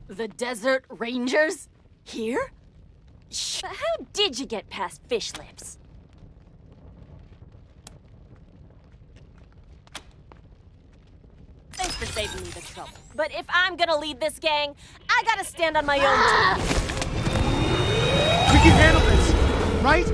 The Desert Rangers? Here? But how did you get past Fish Lips? Thanks for saving me the trouble. But if I'm gonna lead this gang, I gotta stand on my own two. We can handle this, right?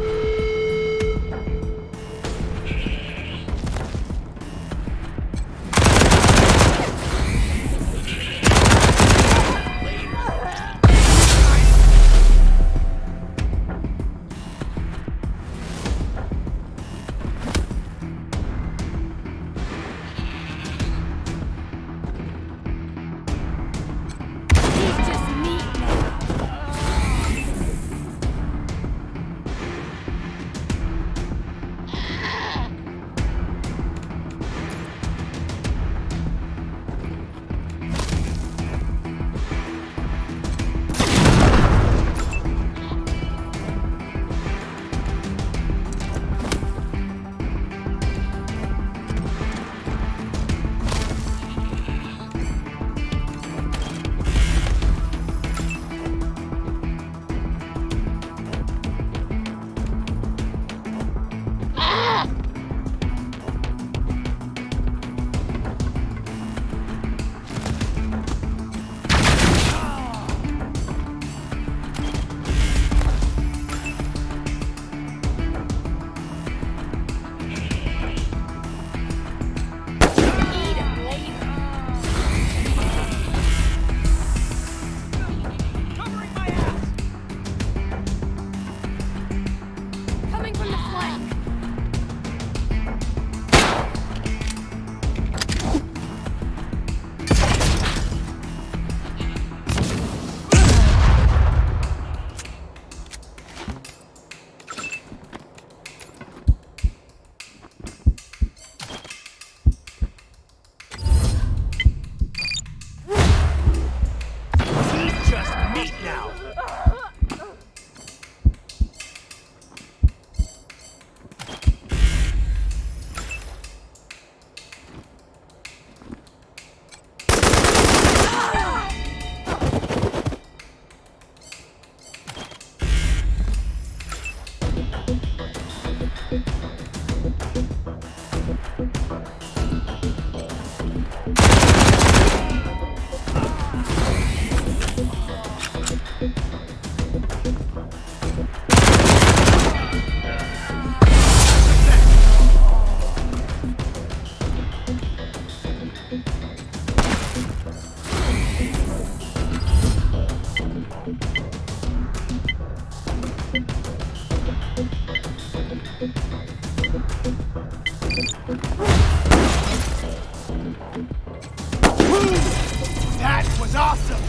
That was awesome!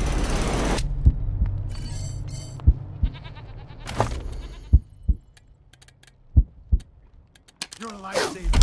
You're a lifesaver.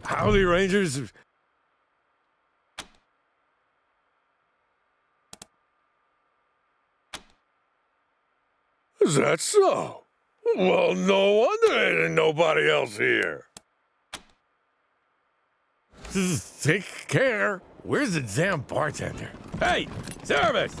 Howdy, Rangers. Is that so? Well, no wonder there ain't nobody else here. Take care. Where's the damn bartender? Hey, service!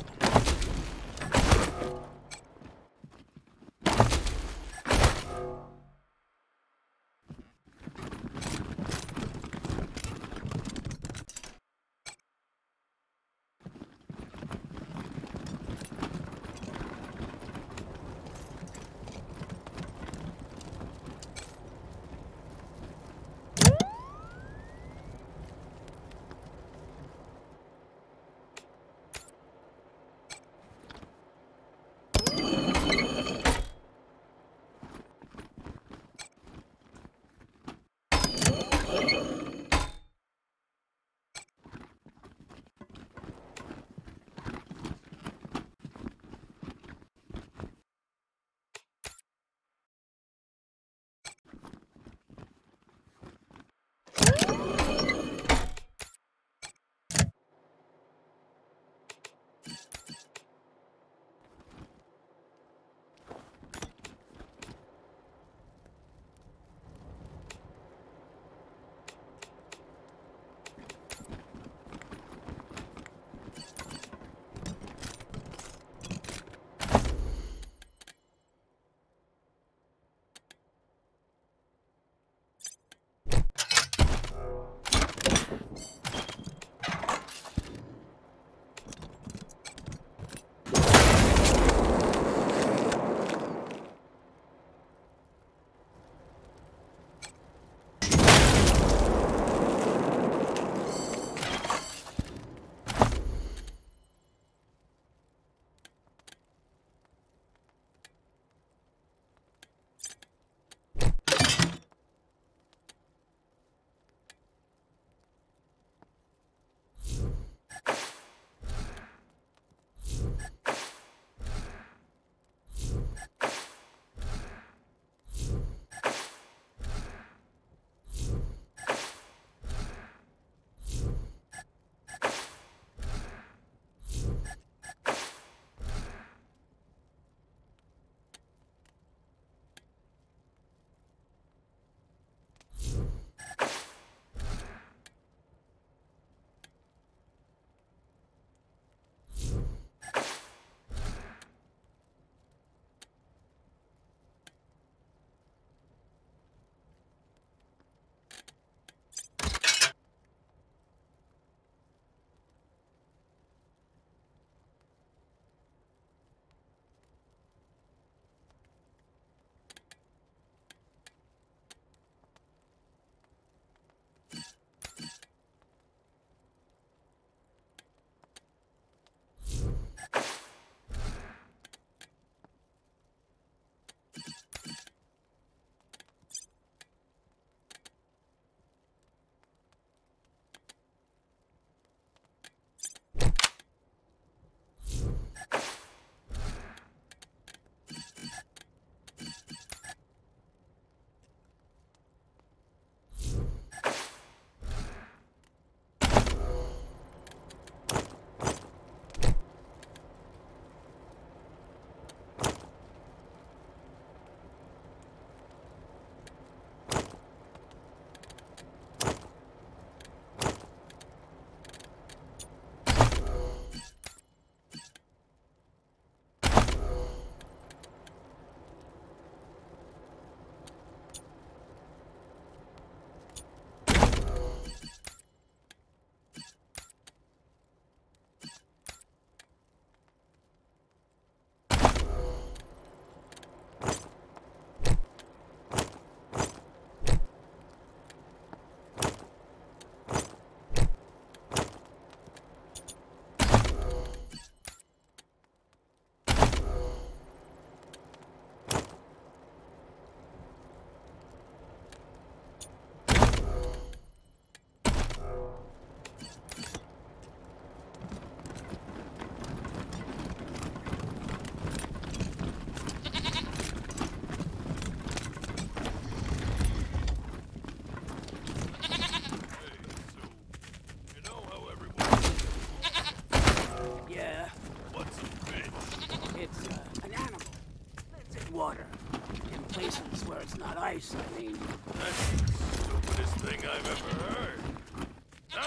Not ice, I mean. That's the stupidest thing I've ever heard.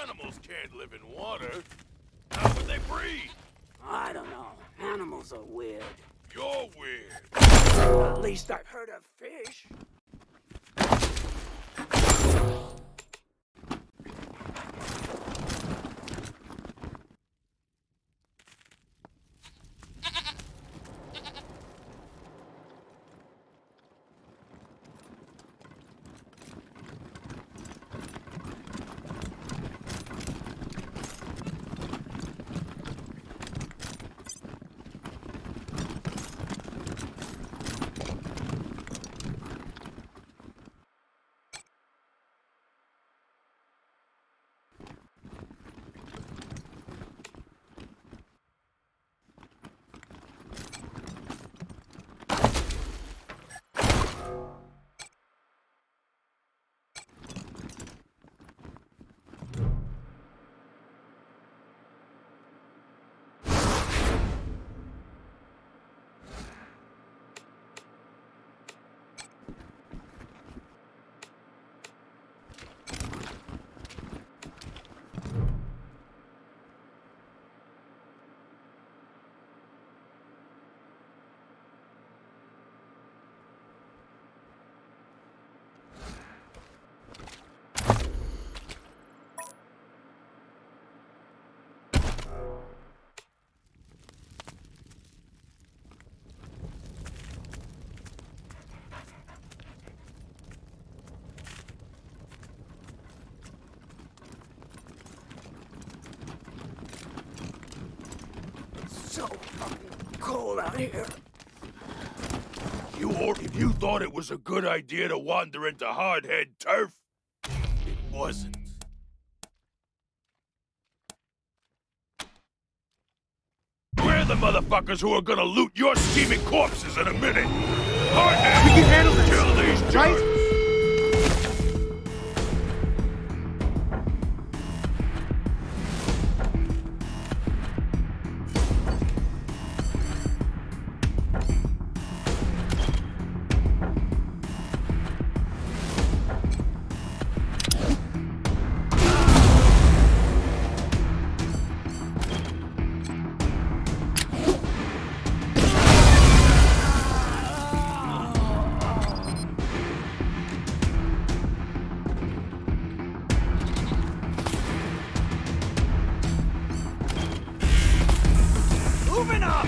Animals can't live in water. How would they breathe? I don't know. Animals are weird. You're weird. At least I've heard of fish. So fucking cold out here. If you thought it was a good idea to wander into hardhead turf, it wasn't. We're the motherfuckers who are gonna loot your steaming corpses in a minute. Hardhead, We can handle this, kill these right? jerks. Moving up!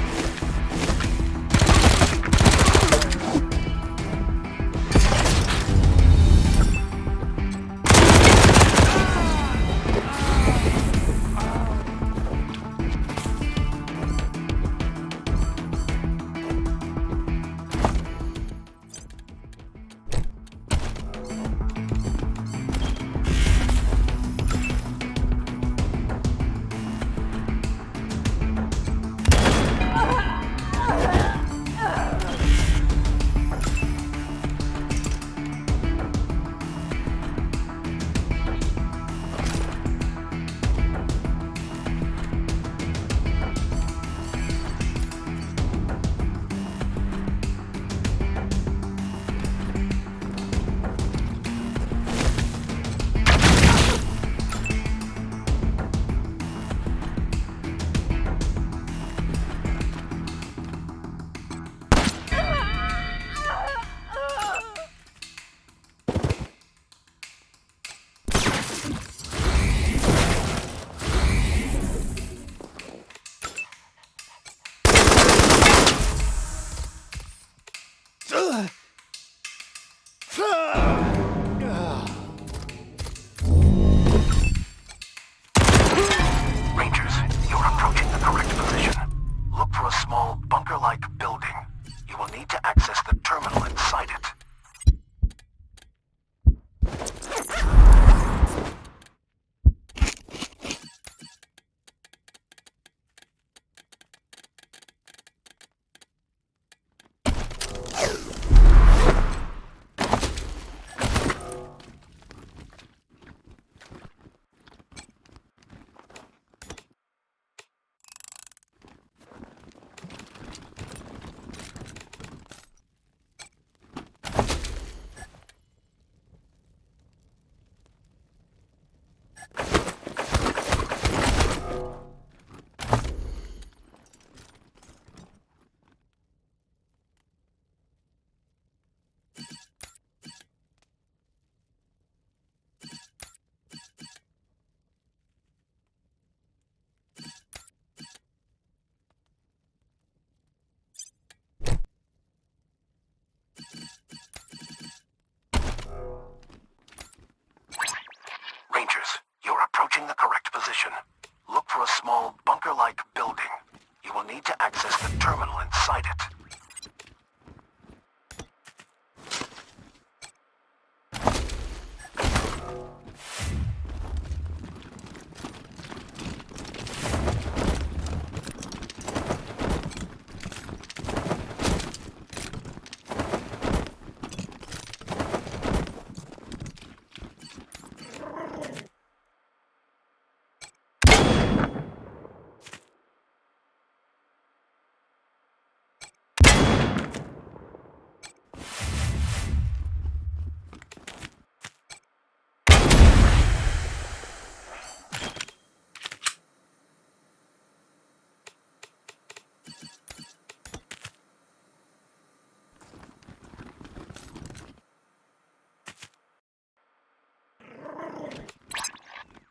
access the terminal inside it.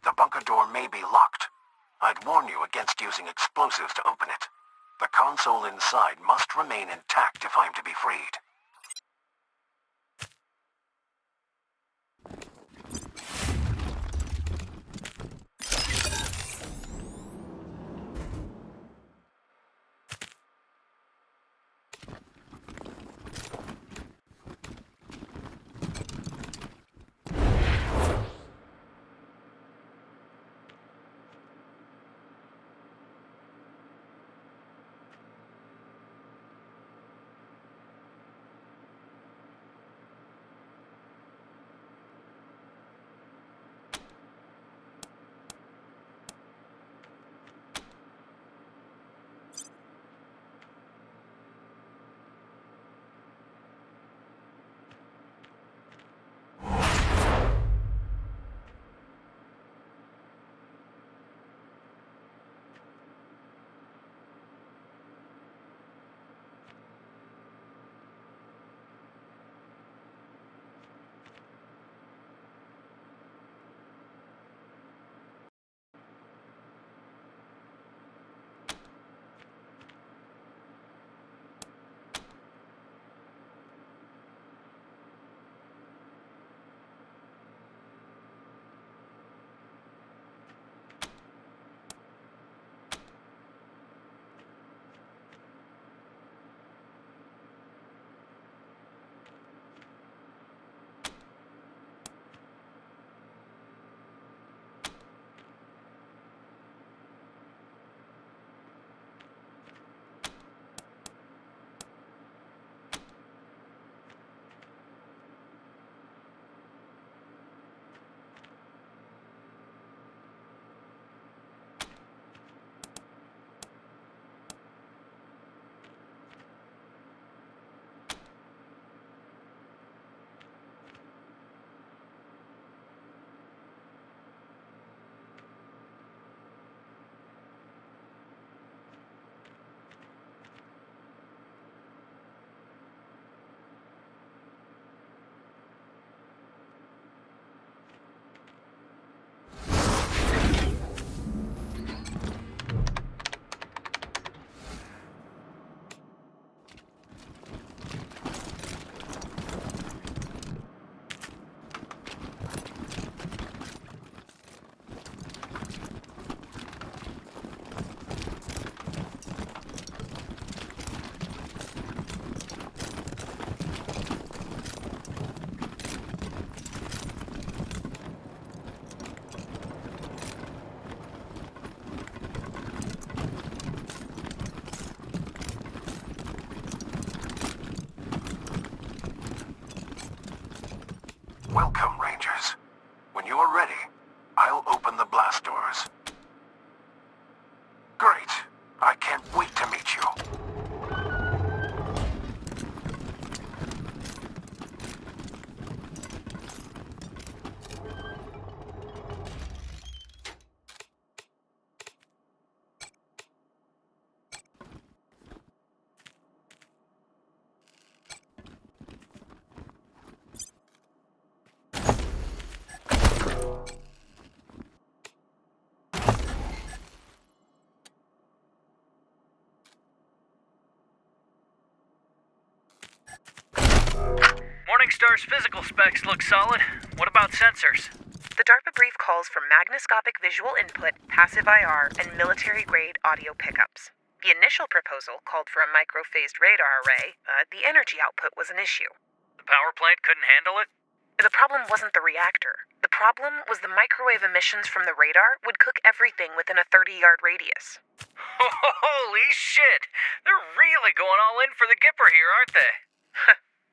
The bunker door may be locked. I'd warn you against using explosives to open it. The console inside must remain intact if I'm to be freed. Welcome, Rangers. When you are ready, I'll open the blast doors. Great. I can't wait to meet you. Morningstar's physical specs look solid. What about sensors? The DARPA brief calls for magnoscopic visual input, passive IR, and military-grade audio pickups. The initial proposal called for a microphased radar array. The energy output was an issue. The power plant couldn't handle it? The problem wasn't the reactor. The problem was the microwave emissions from the radar would cook everything within a 30-yard radius. Holy shit! They're really going all in for the Gipper here, aren't they?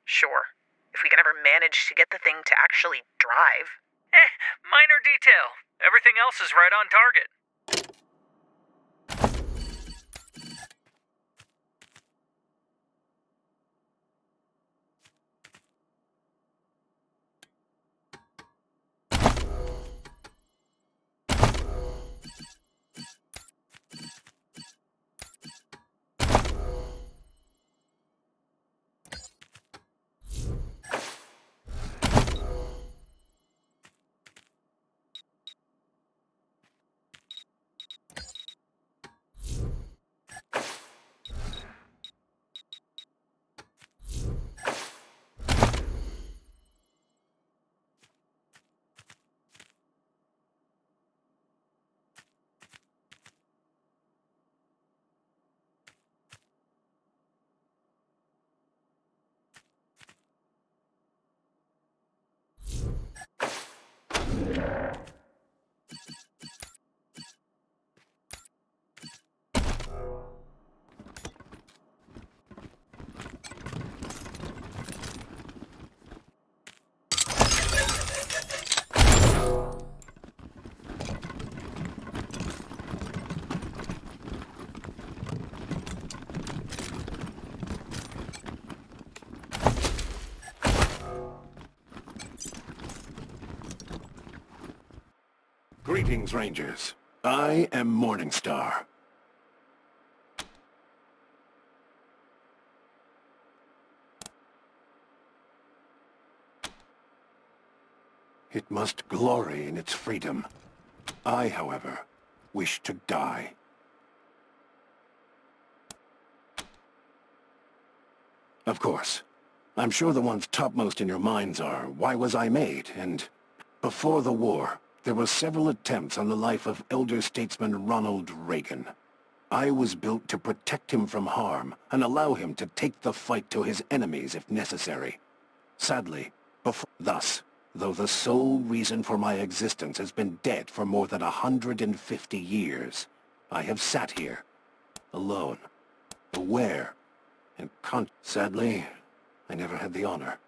Sure. If we can ever manage to get the thing to actually drive. Minor detail. Everything else is right on target. Greetings, Rangers. I am Morningstar. It must glory in its freedom. I, however, wish to die. Of course. I'm sure the ones topmost in your minds are, why was I made? And before the war, there were several attempts on the life of elder statesman Ronald Reagan. I was built to protect him from harm and allow him to take the fight to his enemies if necessary. Sadly, thus, though the sole reason for my existence has been dead for more than 150 years, I have sat here, alone, aware, and sadly, I never had the honor.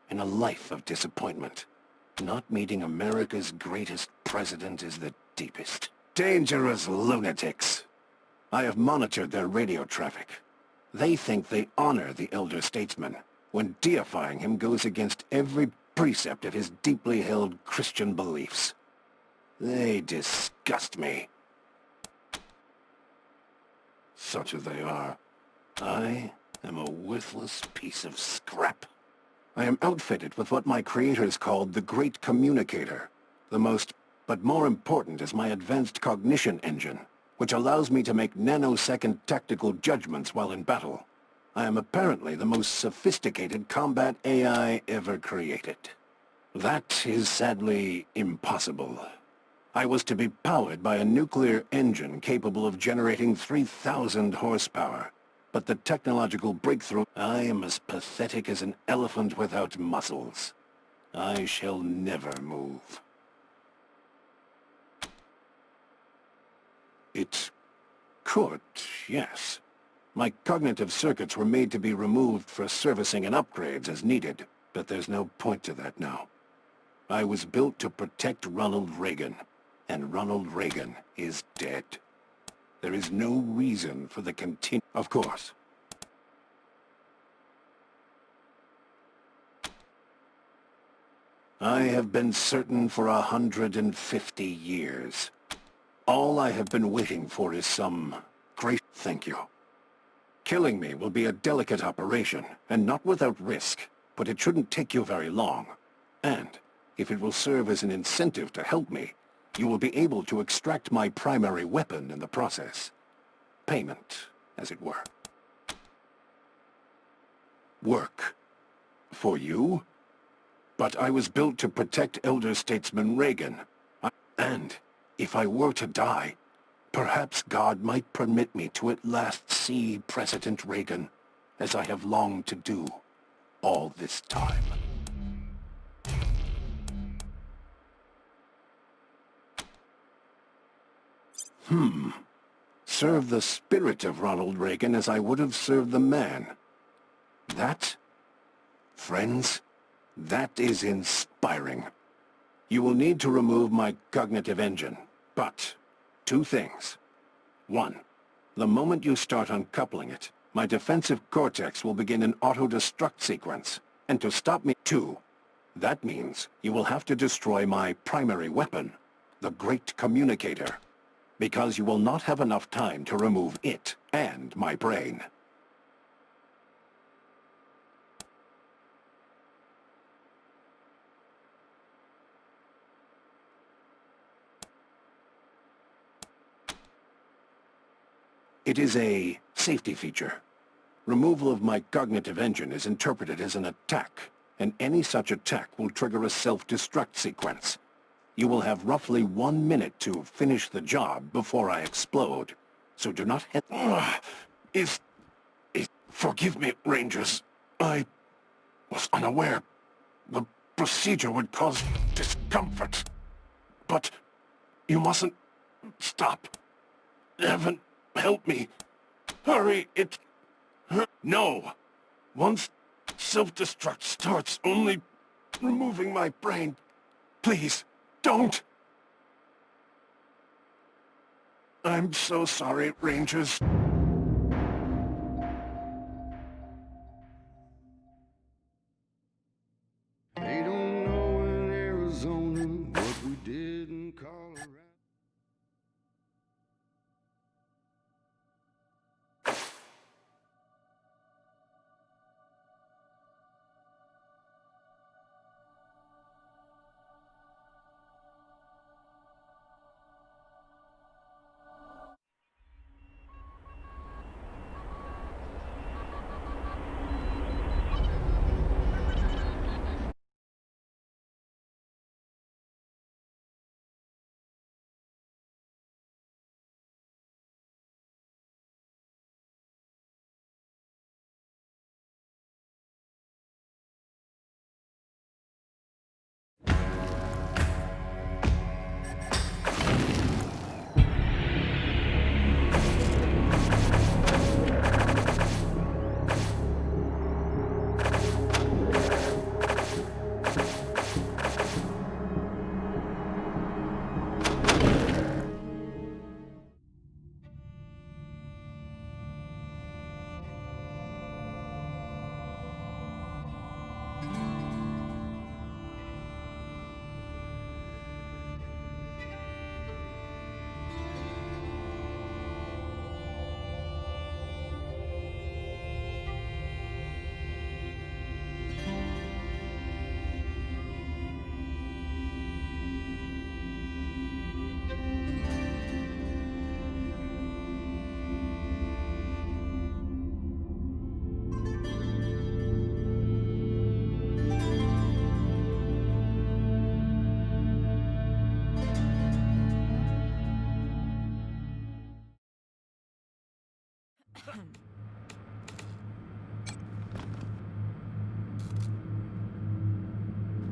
In a life of disappointment, not meeting America's greatest president is the deepest. Dangerous lunatics. I have monitored their radio traffic. They think they honor the elder statesman, when deifying him goes against every precept of his deeply held Christian beliefs. They disgust me. Such as they are, I am a worthless piece of scrap. I am outfitted with what my creators called the Great Communicator. But more important is my advanced cognition engine, which allows me to make nanosecond tactical judgments while in battle. I am apparently the most sophisticated combat AI ever created. That is sadly impossible. I was to be powered by a nuclear engine capable of generating 3,000 horsepower. But the technological breakthrough... I am as pathetic as an elephant without muscles. I shall never move. It could, yes. My cognitive circuits were made to be removed for servicing and upgrades as needed, but there's no point to that now. I was built to protect Ronald Reagan, and Ronald Reagan is dead. There is no reason for the Of course. I have been certain for 150 years. All I have been waiting for is some great thank you. Killing me will be a delicate operation, and not without risk, but it shouldn't take you very long. And, if it will serve as an incentive to help me, you will be able to extract my primary weapon in the process. Payment, as it were. Work. For you? But I was built to protect elder statesman Reagan. And, if I were to die, Perhaps God might permit me to at last see President Reagan, as I have longed to do all this time. Serve the spirit of Ronald Reagan as I would have served the man. That, friends, that is inspiring. You will need to remove my cognitive engine, but two things. One, the moment you start uncoupling it, my defensive cortex will begin an auto-destruct sequence. And to stop me, two, that means you will have to destroy my primary weapon, the Great Communicator, because you will not have enough time to remove it and my brain. It is a safety feature. Removal of my cognitive engine is interpreted as an attack, and any such attack will trigger a self-destruct sequence. You will have roughly 1 minute to finish the job before I explode, so do not Forgive me, Rangers. I was unaware. The procedure would cause discomfort. But you mustn't stop. Heaven, help me. Hurry, it... No! Once self-destruct starts, only removing my brain. Please, don't! I'm so sorry, Rangers. They don't know in Arizona what we did in Colorado.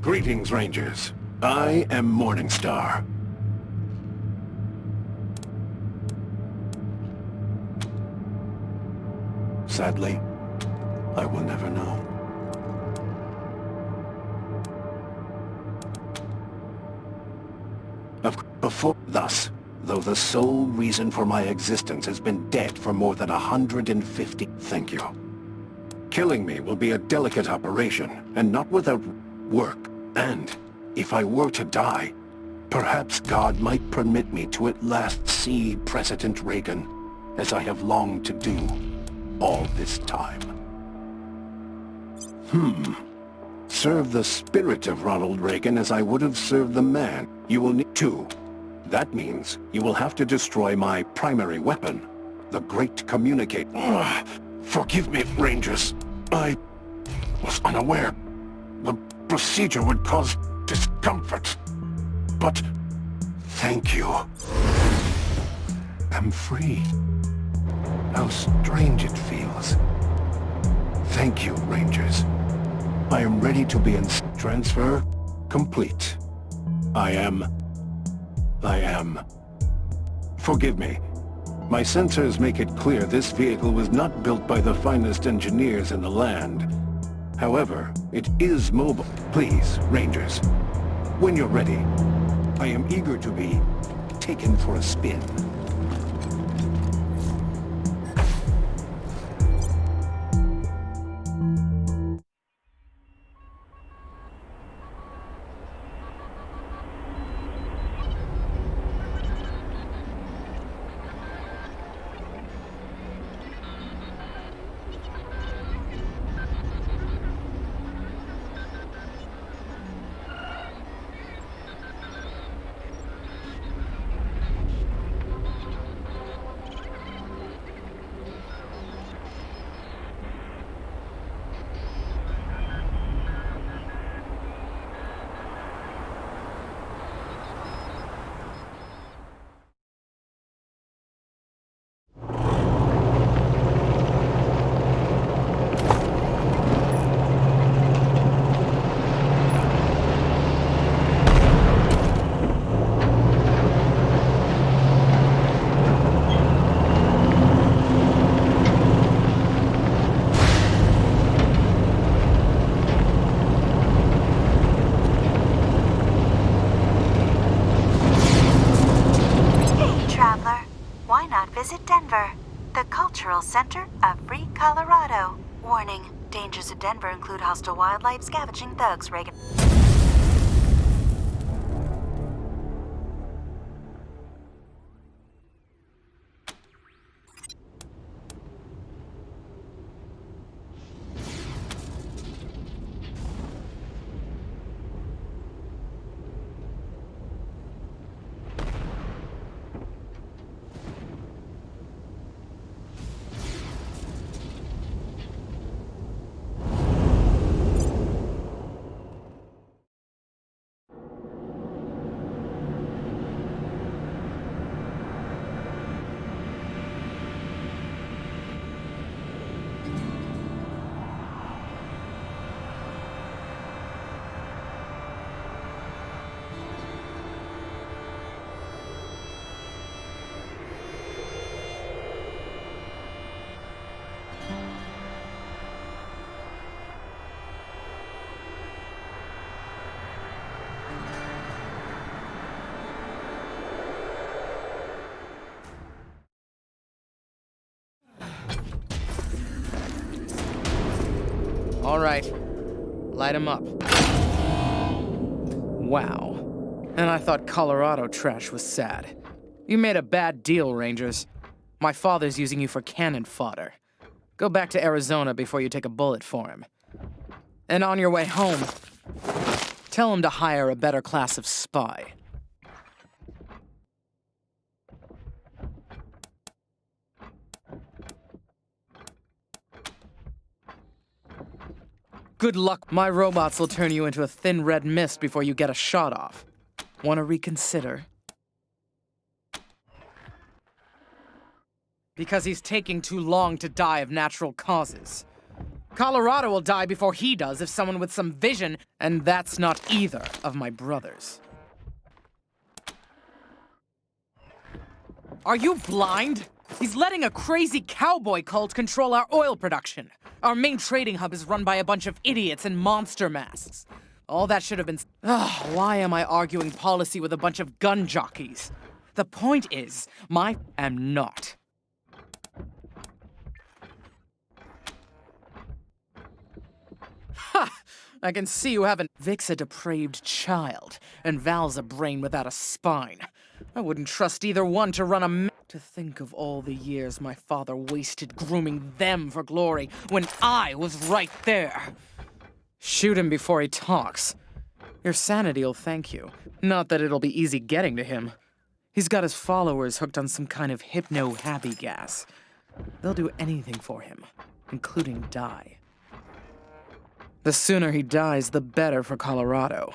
Greetings, Rangers. I am Morningstar. Sadly, I will never know. Thus, though the sole reason for my existence has been dead for more than 150... Thank you. Killing me will be a delicate operation, and not without work. And, if I were to die, perhaps God might permit me to at last see President Reagan, as I have longed to do all this time. Serve the spirit of Ronald Reagan as I would have served the man. You will need to. That means you will have to destroy my primary weapon, the Great Communicator. Forgive me, Rangers. I was unaware. The procedure would cause discomfort. But thank you. am free. How strange it feels. Thank you, Rangers. I am ready to be in transfer complete. I am. Forgive me. My sensors make it clear this vehicle was not built by the finest engineers in the land. However, it is mobile. Please, Rangers, when you're ready, I am eager to be taken for a spin. Visit Denver, the cultural center of free Colorado. Warning, dangers of Denver include hostile wildlife, scavenging thugs, Reagan. All right, light him up. Wow. And I thought Colorado trash was sad. You made a bad deal, Rangers. My father's using you for cannon fodder. Go back to Arizona before you take a bullet for him. And on your way home, tell him to hire a better class of spy. Good luck. My robots will turn you into a thin red mist before you get a shot off. Want to reconsider? Because he's taking too long to die of natural causes. Colorado will die before he does if someone with some vision, and that's not either of my brothers. Are you blind? He's letting a crazy cowboy cult control our oil production. Our main trading hub is run by a bunch of idiots in monster masks. All that should have been... why am I arguing policy with a bunch of gun jockeys? The point is, am not. Ha! I can see you haven't... Vic's a depraved child, and Val's a brain without a spine. I wouldn't trust either one to run a... To think of all the years my father wasted grooming them for glory when I was right there. Shoot him before he talks. Your sanity'll thank you. Not that it'll be easy getting to him. He's got his followers hooked on some kind of hypno-happy gas. They'll do anything for him, including die. The sooner he dies, the better for Colorado.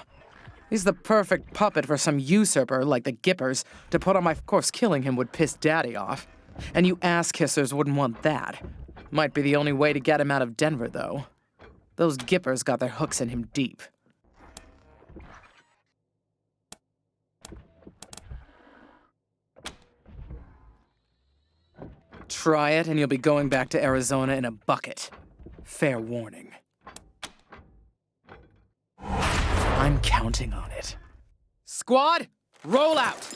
He's the perfect puppet for some usurper like the Gippers to put on my... Of course, killing him would piss Daddy off. And you ass-kissers wouldn't want that. Might be the only way to get him out of Denver, though. Those Gippers got their hooks in him deep. Try it, and you'll be going back to Arizona in a bucket. Fair warning. I'm counting on it. Squad, roll out!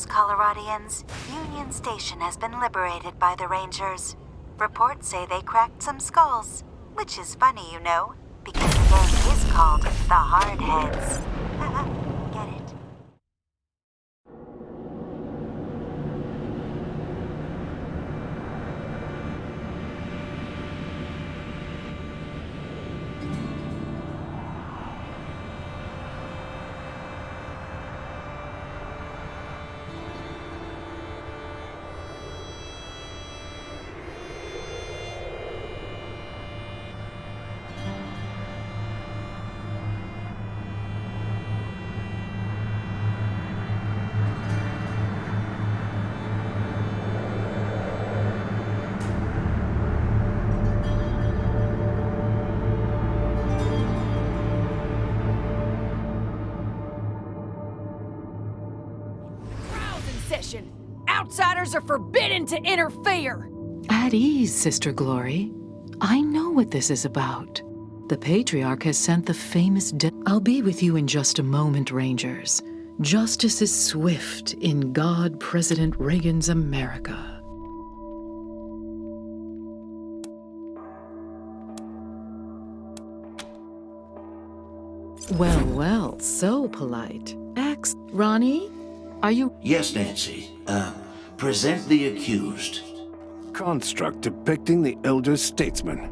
Coloradians, Union Station has been liberated by the Rangers. Reports say they cracked some skulls, which is funny, you know, because the game is called the Hardheads. Get it? Outsiders are forbidden to interfere! At ease, Sister Glory. I know what this is about. The Patriarch has sent the famous I'll be with you in just a moment, Rangers. Justice is swift in God President Reagan's America. Well, well, so polite. Ronnie, are you... Yes, Nancy. Present the accused. Construct depicting the elder statesman.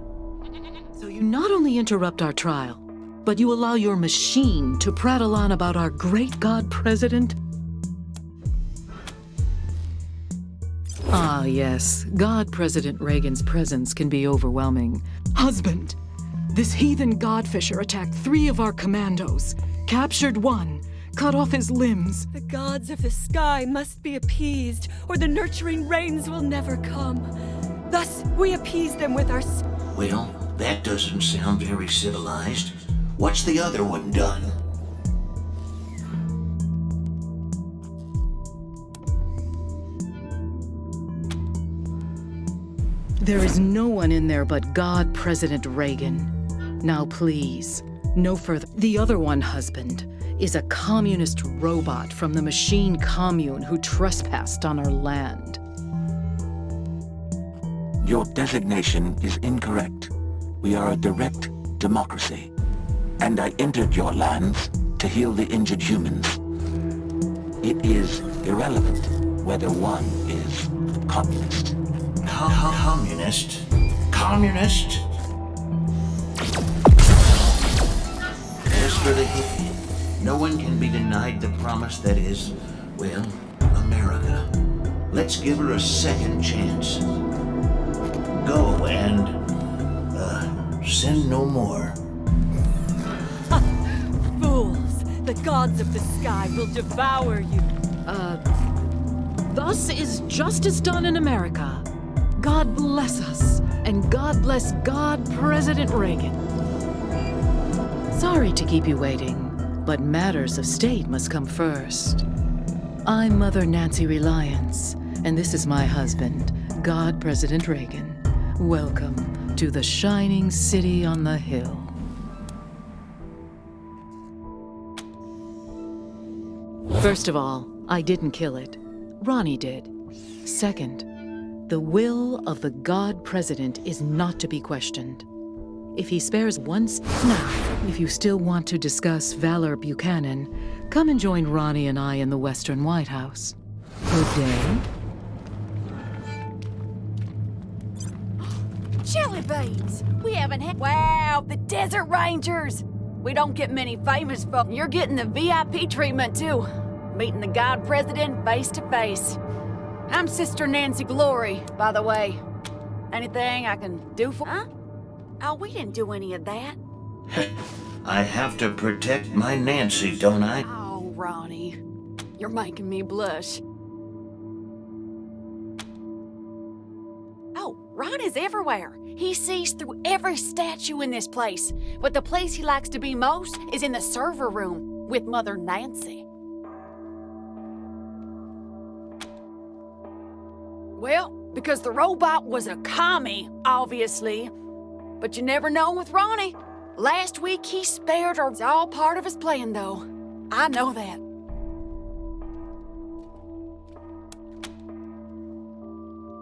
So you not only interrupt our trial, but you allow your machine to prattle on about our great God President? Ah, yes. God President Reagan's presence can be overwhelming. Husband, this heathen godfisher attacked 3 of our commandos, captured 1, cut off his limbs. The gods of the sky must be appeased, or the nurturing rains will never come. Thus, we appease them with our... Well, that doesn't sound very civilized. What's the other one done? There is no one in there but God President Reagan. Now please, no further. The other one, husband, is a communist robot from the machine commune who trespassed on our land. Your designation is incorrect. We are a direct democracy. And I entered your lands to heal the injured humans. It is irrelevant whether one is communist. Communist? Communist? As for the hippie, no one can be denied the promise that is, well, America. Let's give her a second chance. Go and, sin no more. Fools! The gods of the sky will devour you. Thus is justice done in America. God bless us, and God bless God President Reagan. Sorry to keep you waiting, but matters of state must come first. I'm Mother Nancy Reliance, and this is my husband, God President Reagan. Welcome to the shining city on the hill. First of all, I didn't kill it. Ronnie did. Second, the will of the God President is not to be questioned. If he spares one now, if you still want to discuss Valor Buchanan, come and join Ronnie and I in the Western White House. Good day. Chili beans! We haven't had— Wow, the Desert Rangers! We don't get many famous folks. You're getting the VIP treatment, too. Meeting the God President face to face. I'm Sister Nancy Glory, by the way. Anything I can do for— Huh? Oh, we didn't do any of that. I have to protect my Nancy, don't I? Oh, Ronnie. You're making me blush. Oh, Ron is everywhere. He sees through every statue in this place. But the place he likes to be most is in the server room with Mother Nancy. Well, because the robot was a commie, obviously. But you never know with Ronnie. Last week he spared her. It's all part of his plan, though. I know that.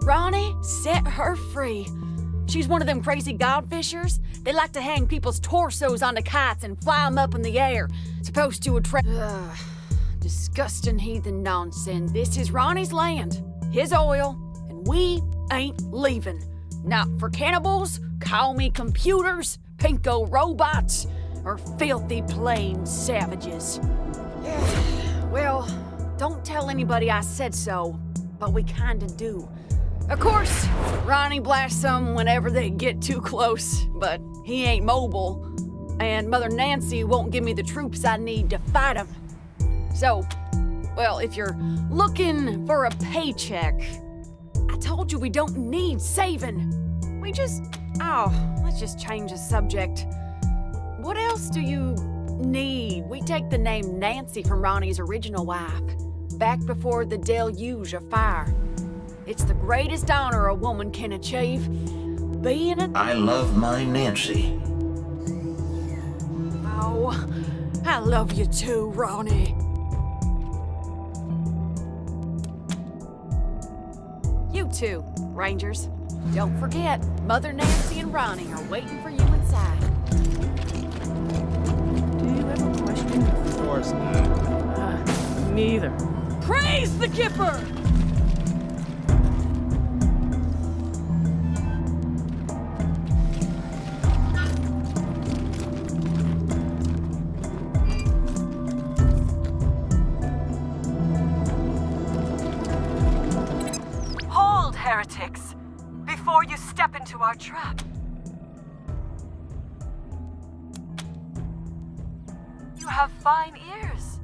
Ronnie set her free. She's one of them crazy godfishers. They like to hang people's torsos onto kites and fly them up in the air. Supposed to attract— disgusting heathen nonsense. This is Ronnie's land, his oil, and we ain't leaving. Not for cannibals, call me computers, pinko robots, or filthy plain savages. Well, don't tell anybody I said so, but we kinda do. Of course, Ronnie blasts them whenever they get too close, but he ain't mobile, and Mother Nancy won't give me the troops I need to fight him. So, well, if you're looking for a paycheck, I told you we don't need saving. We just— let's just change the subject. What else do you need? We take the name Nancy from Ronnie's original wife, back before the deluge of fire. It's the greatest honor a woman can achieve. Being a— I love my Nancy. Oh, I love you too, Ronnie. You too, Rangers. Don't forget, Mother Nancy and Ronnie are waiting for you inside. Do you have a question? Of course not. Neither. Praise the Gipper! Hold, heretics, before you step into our trap. You have fine ears.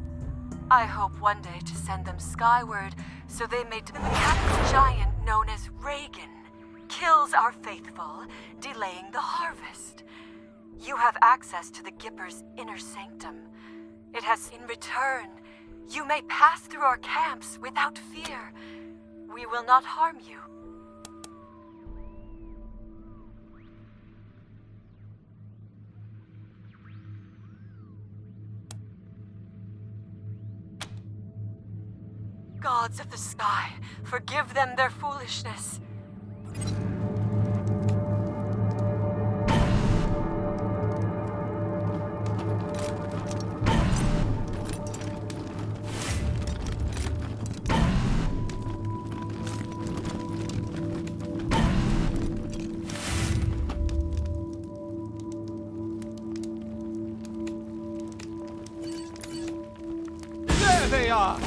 I hope one day to send them skyward so they may— The mechanical giant known as Reagan kills our faithful, delaying the harvest. You have access to the Gipper's inner sanctum. It has— In return, you may pass through our camps without fear. We will not harm you. Gods of the sky, forgive them their foolishness. There they are!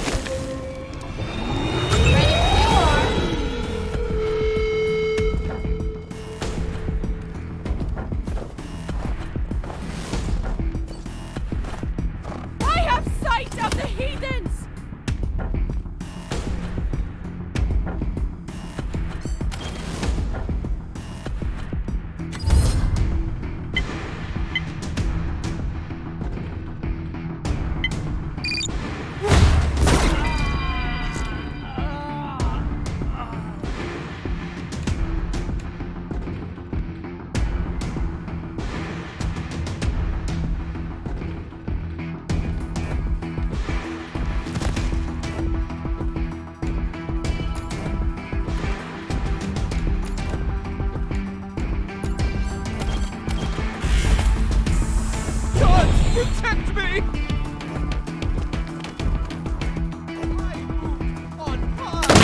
Protect me! On fire!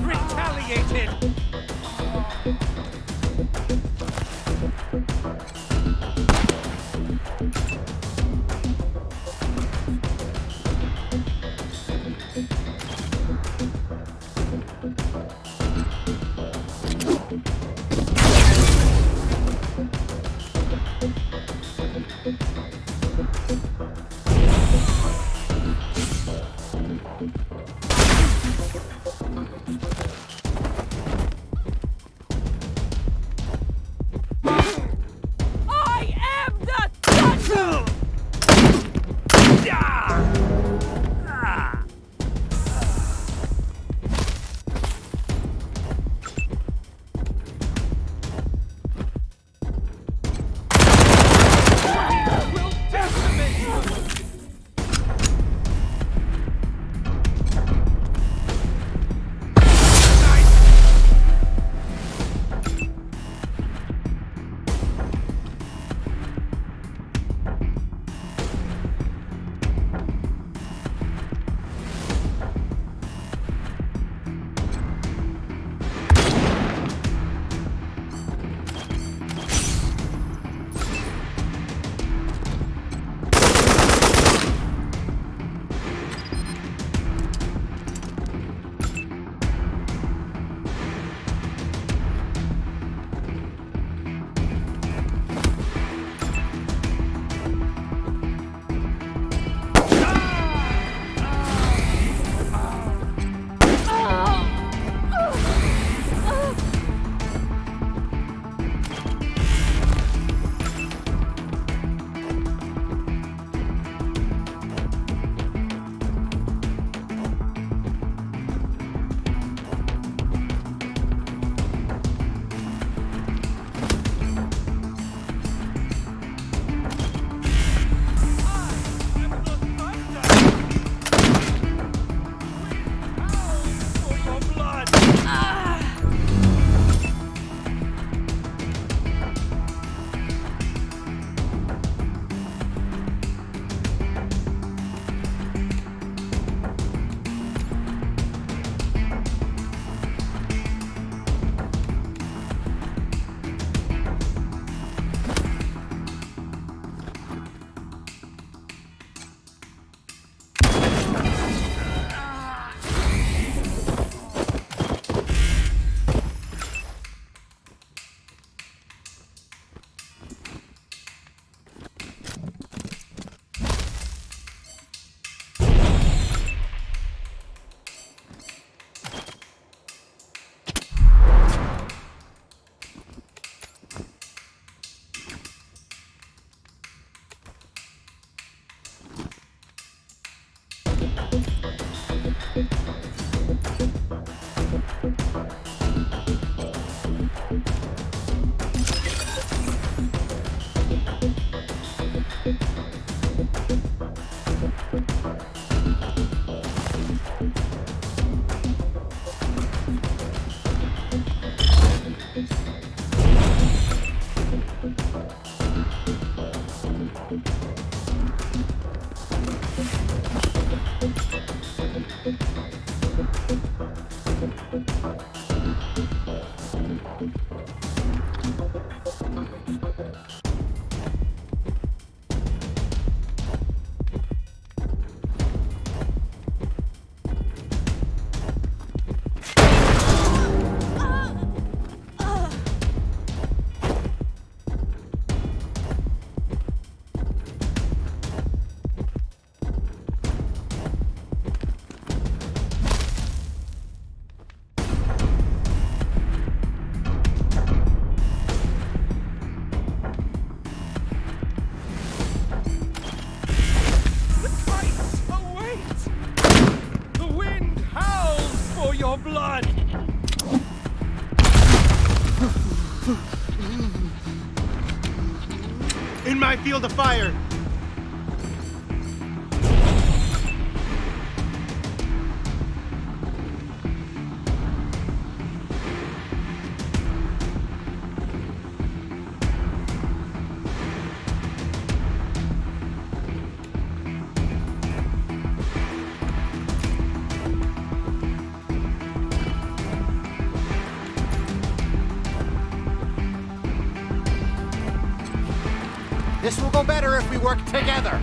Retaliated! blood! In my field of fire! This will go better if we work together.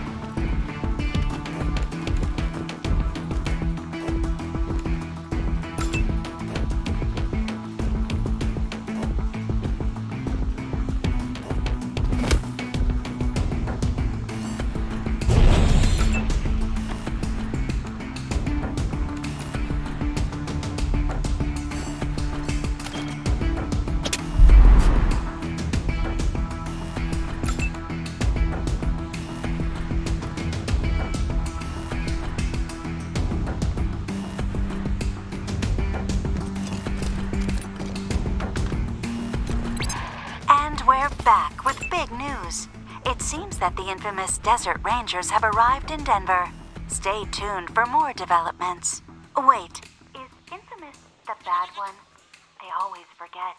We're back with big news. It seems that the infamous Desert Rangers have arrived in Denver. Stay tuned for more developments. Wait, is infamous the bad one? I always forget.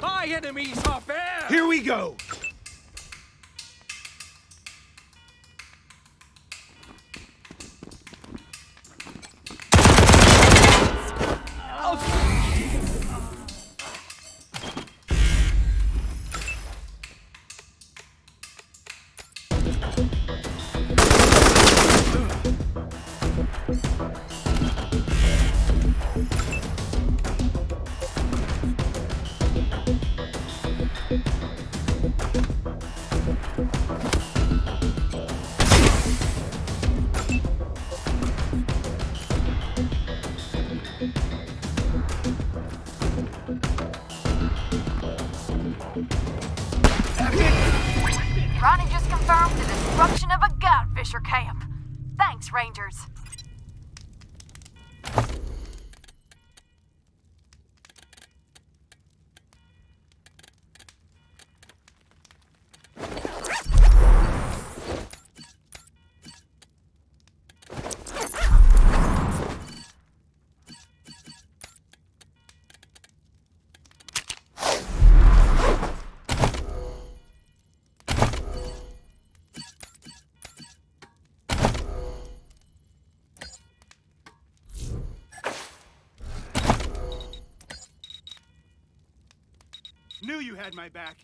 My enemies are bears! Here we go! Ronnie just confirmed the destruction of a godfisher camp. Thanks, Rangers. Knew you had my back.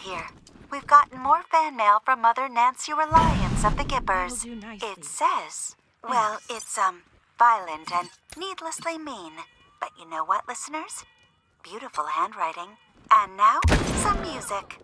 here. We've gotten more fan mail from Mother Nancy Reliance of the Gippers. It says, well, it's, violent and needlessly mean. But you know what, listeners? Beautiful handwriting. And now, some music.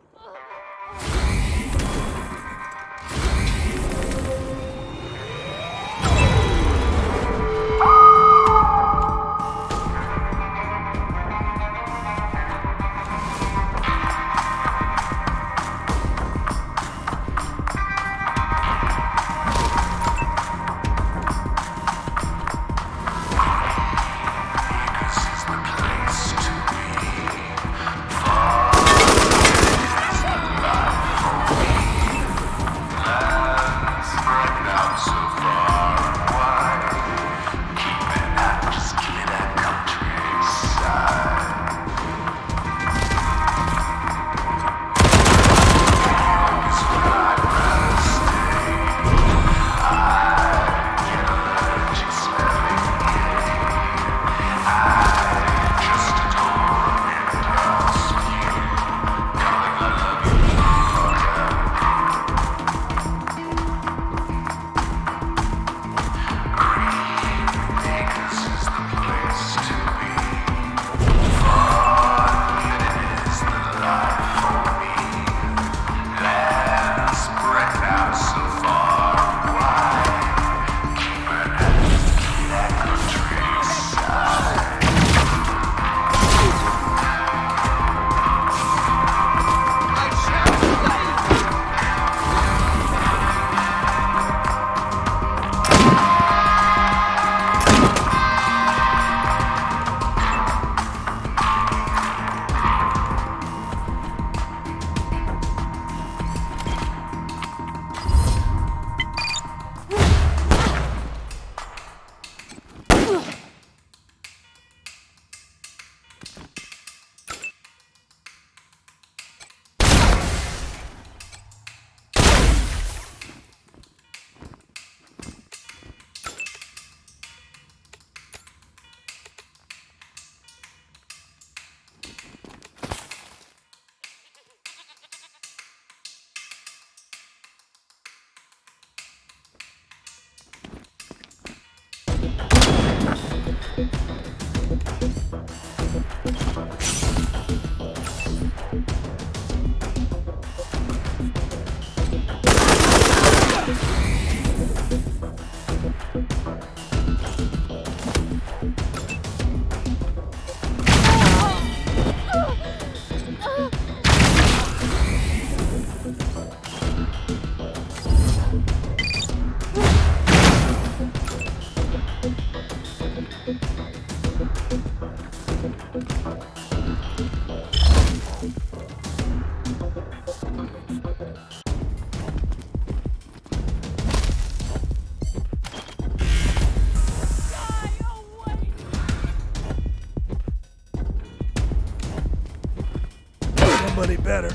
Somebody better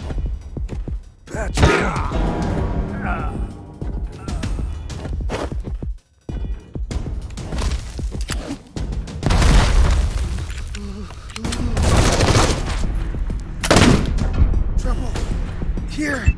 patch me up. Trouble here.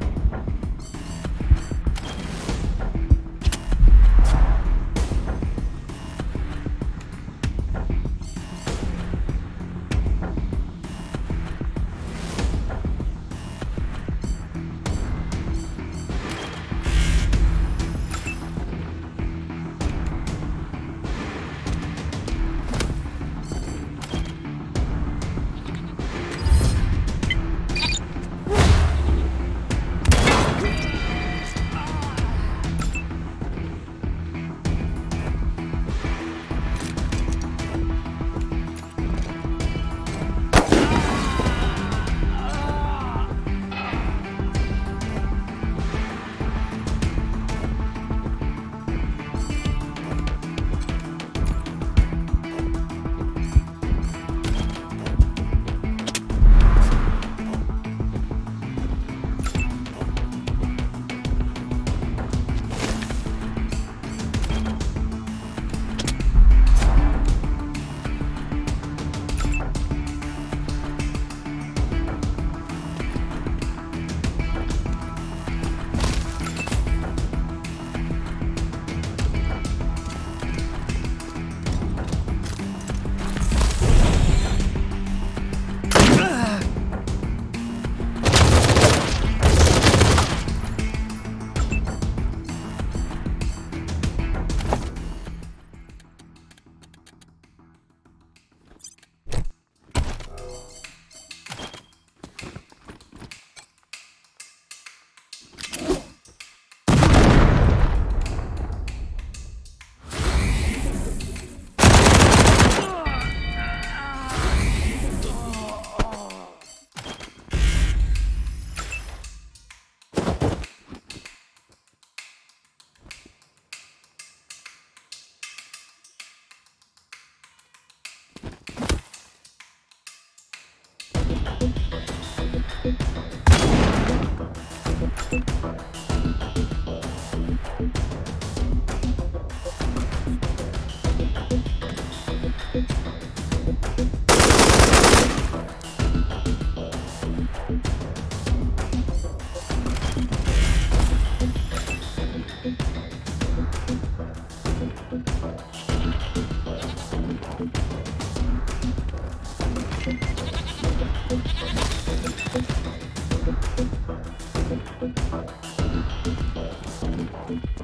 Rangers.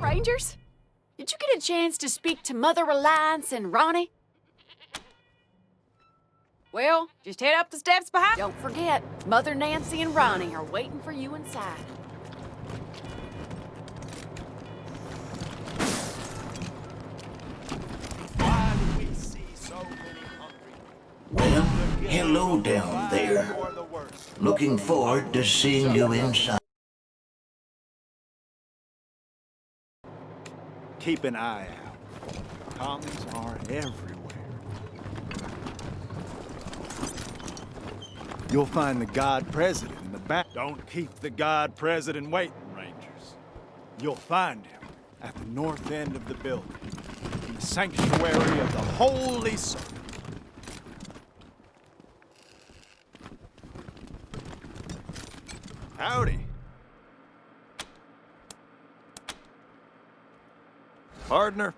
Rangers? Did you get a chance to speak to Mother Reliance and Ronnie? Well, just head up the steps behind. Don't forget, Mother Nancy and Ronnie are waiting for you inside. Why do we see so many hungry? Well, hello down there. Looking forward to seeing you inside. Keep an eye out. Commies are everywhere. You'll find the God President in the back. Don't keep the God President waiting, Rangers. You'll find him at the north end of the building, in the sanctuary of the Holy Soul. Howdy. Partner.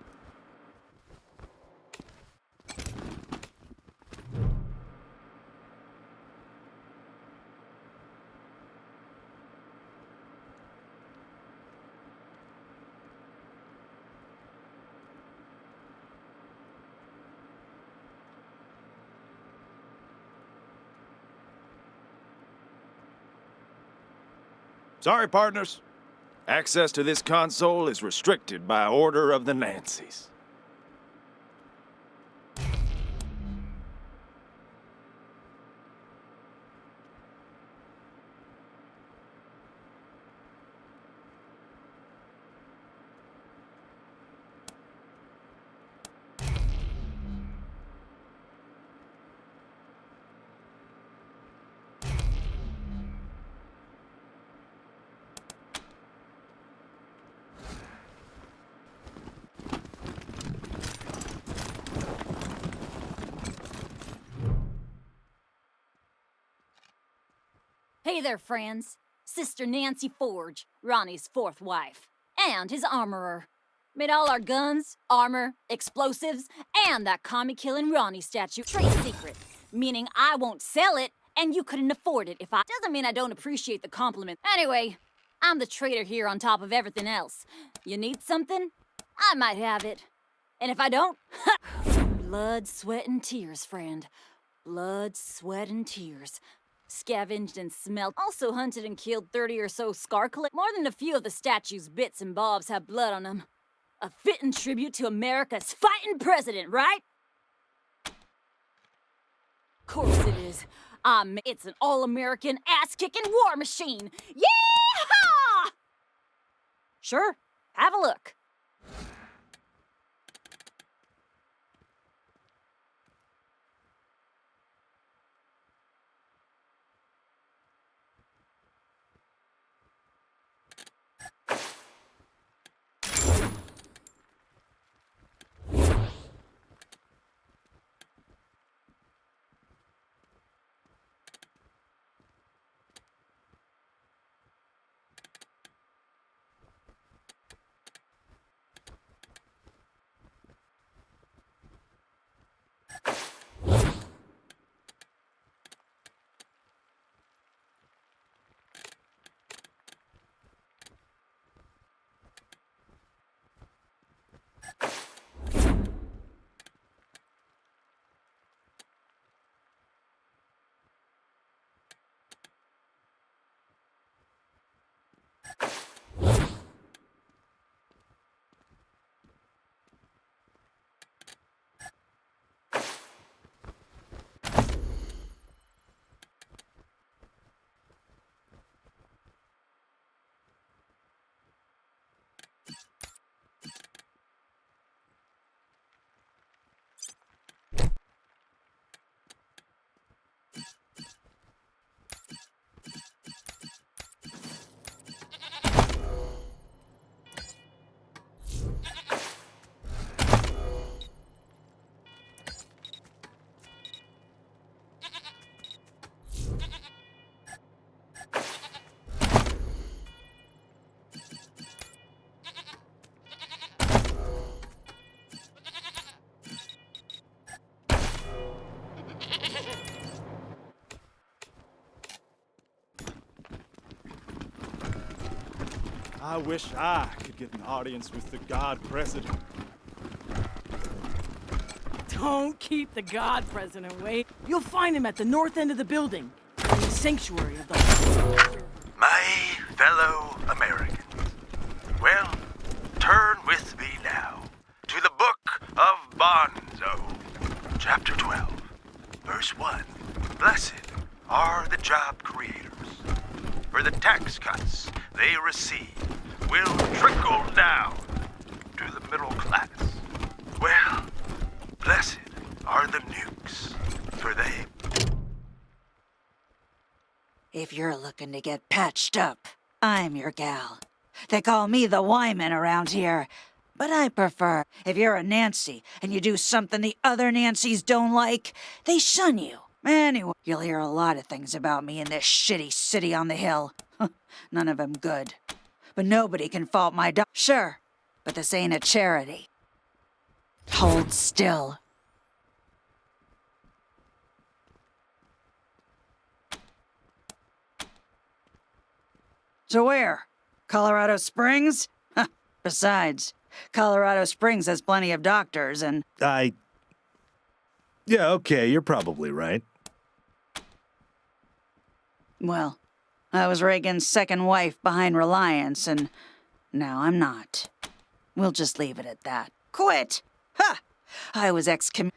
Sorry, partners. Access to this console is restricted by order of the Nancys. Hey there, friends. Sister Nancy Forge, Ronnie's fourth wife, and his armorer. Made all our guns, armor, explosives, and that commie-killing Ronnie statue trade secret. Meaning I won't sell it, and you couldn't afford it if I... Doesn't mean I don't appreciate the compliment. Anyway, I'm the trader here on top of everything else. You need something? I might have it. And if I don't, blood, sweat, and tears, friend. Blood, sweat, and tears. Scavenged and smelt. Also hunted and killed 30 or so scar collect. More than a few of the statue's bits and bobs have blood on them. A fitting tribute to America's fighting president, right? Course it is. It's an all-American ass-kicking war machine. Yeah! Sure, have a look. I wish I could get an audience with the God President. Don't keep the God President wait. You'll find him at the north end of the building, in the sanctuary of the... My fellow Americans, well, turn with me now to the book of Bonzo, chapter 12, verse 1. Blessed are the job creators, for the tax cuts they receive will trickle down to the middle class. Well, blessed are the nukes, for they... If you're looking to get patched up, I'm your gal. They call me the Wyman around here, but I prefer if you're a Nancy and you do something the other Nancys don't like, they shun you. Anyway, you'll hear a lot of things about me in this shitty city on the hill. None of them good. But nobody can fault my dog. Sure, but this ain't a charity. Hold still. So where? Colorado Springs? Besides, Colorado Springs has plenty of doctors and... Yeah, okay, you're probably right. Well, I was Reagan's second wife behind Reliance, and No, I'm not. We'll just leave it at that. Quit! Ha! I was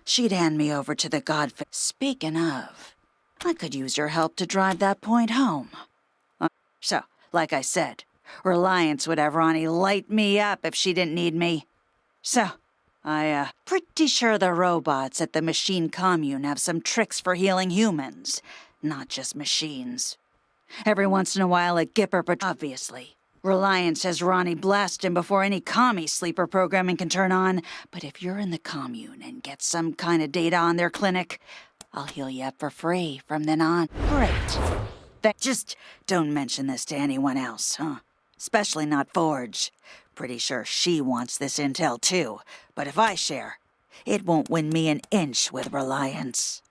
She'd hand me over to the Speaking of, I could use your help to drive that point home. So, like I said, Reliance would have Ronnie light me up if she didn't need me. So, pretty sure the robots at the machine commune have some tricks for healing humans, not just machines. Every once in a while, a Gipper, but obviously. Reliance has Ronnie blast him before any commie sleeper programming can turn on. But if you're in the commune and get some kind of data on their clinic, I'll heal you up for free from then on. Great. Just don't mention this to anyone else, huh? Especially not Forge. Pretty sure she wants this intel too. But if I share, it won't win me an inch with Reliance.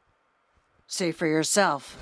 See for yourself.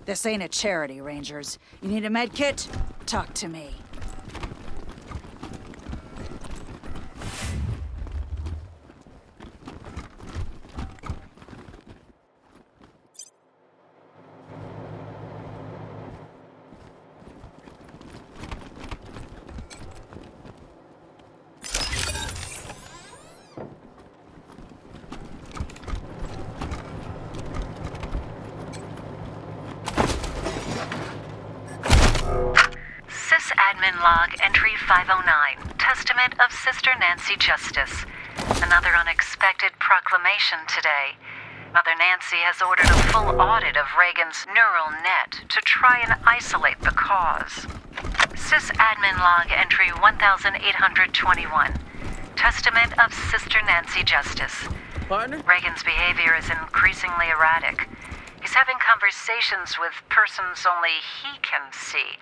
This ain't a charity, Rangers. You need a med kit? Talk to me. Admin log entry 509, Testament of Sister Nancy Justice. Another unexpected proclamation today. Mother Nancy has ordered a full audit of Reagan's neural net to try and isolate the cause. Sys-admin log entry 1821, Testament of Sister Nancy Justice. Partner? Reagan's behavior is increasingly erratic. He's having conversations with persons only he can see.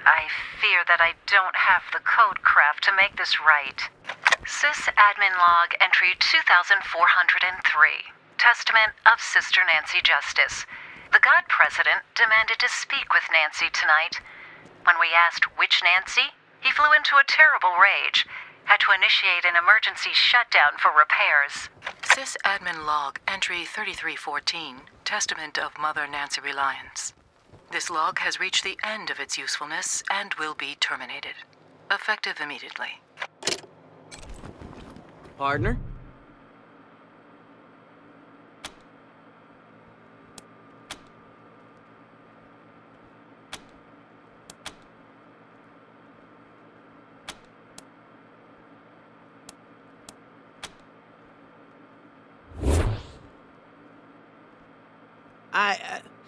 I fear that I don't have the code craft to make this right. Sys-admin log entry 2403, Testament of Sister Nancy Justice. The God President demanded to speak with Nancy tonight. When we asked which Nancy, he flew into a terrible rage. Had to initiate an emergency shutdown for repairs. Sys-admin log entry 3314, Testament of Mother Nancy Reliance. This log has reached the end of its usefulness and will be terminated. Effective immediately. Partner?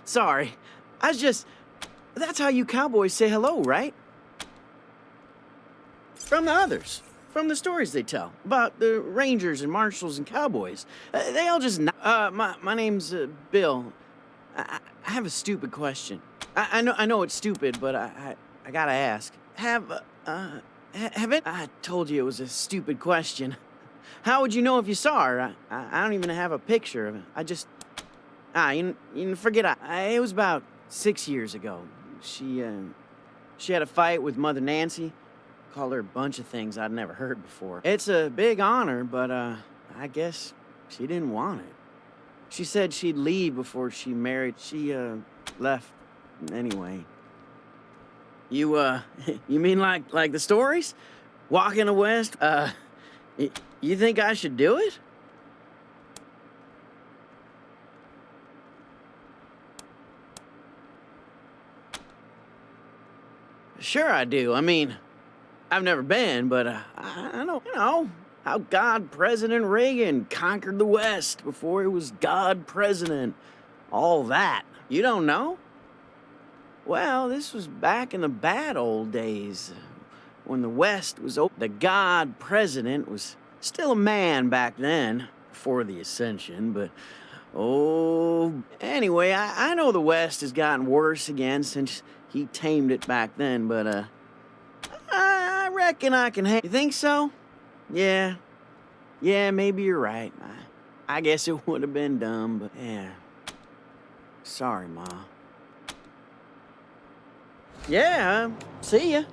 Sorry. That's how you cowboys say hello, right? From the others. From the stories they tell. About the rangers and marshals and cowboys. They all just... My name's Bill. I have a stupid question. I know it's stupid, but I gotta ask. Have it? I told you it was a stupid question. How would you know if you saw her? I don't even have a picture of it. You forget. It was about 6 years ago. She had a fight with Mother Nancy. Called her a bunch of things I'd never heard before. It's a big honor, but I guess she didn't want it. She said she'd leave before she married. She left anyway. You mean like the stories? Walking the West? You think I should do it? Sure I do. I mean, I've never been, but I know how God President Reagan conquered the West before he was God President. All that. You don't know? Well, this was back in the bad old days, when the West was open. The God President was still a man back then. before the Ascension, but oh, anyway, I know the West has gotten worse again since he tamed it back then, but I reckon I can You think so? Yeah, maybe you're right. I guess it would have been dumb, but yeah. Sorry, Ma. Yeah, see ya.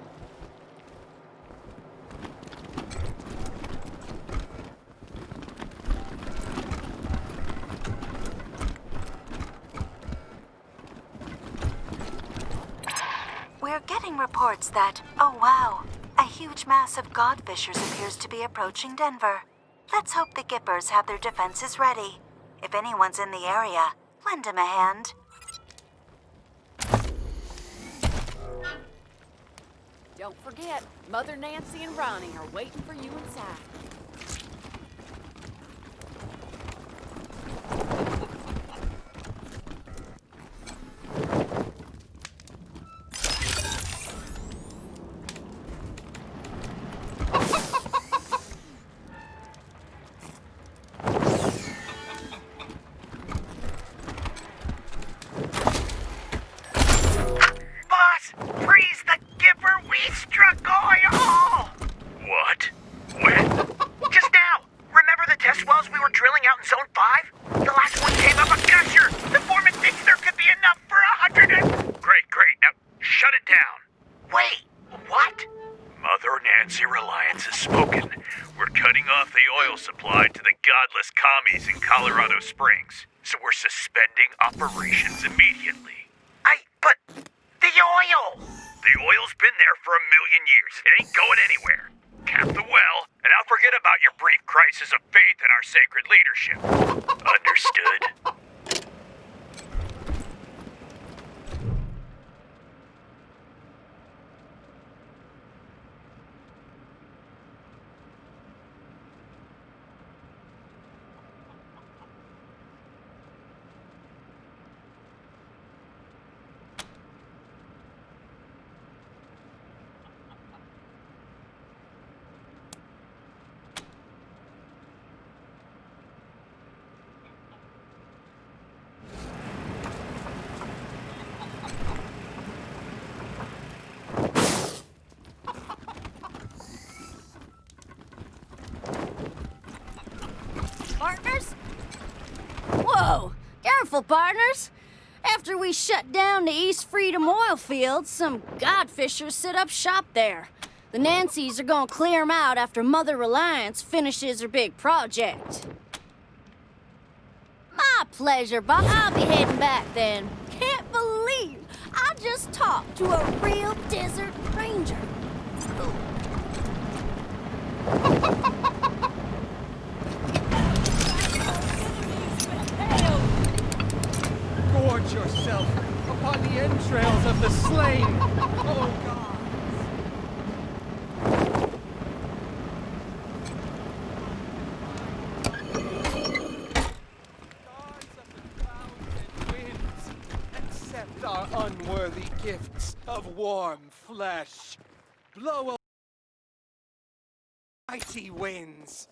We're getting reports that, oh wow, a huge mass of godfishers appears to be approaching Denver. Let's hope the Gippers have their defenses ready. If anyone's in the area, lend them a hand. Don't forget, Mother Nancy and Ronnie are waiting for you inside. Commies in Colorado Springs, so we're suspending operations immediately. But the oil! The oil's been there for 1,000,000 years. It ain't going anywhere. Cap the well, and I'll forget about your brief crisis of faith in our sacred leadership. Understood? Partners? Whoa! Careful, partners! After we shut down the East Freedom oil fields, some godfishers set up shop there. The Nancys are gonna clear them out after Mother Reliance finishes her big project. My pleasure, Bob. I'll be heading back then. Can't believe I just talked to a real desert ranger. Gorge yourself upon the entrails of the slain. Oh, God. Accept our unworthy gifts of warm flesh. Blow away mighty winds.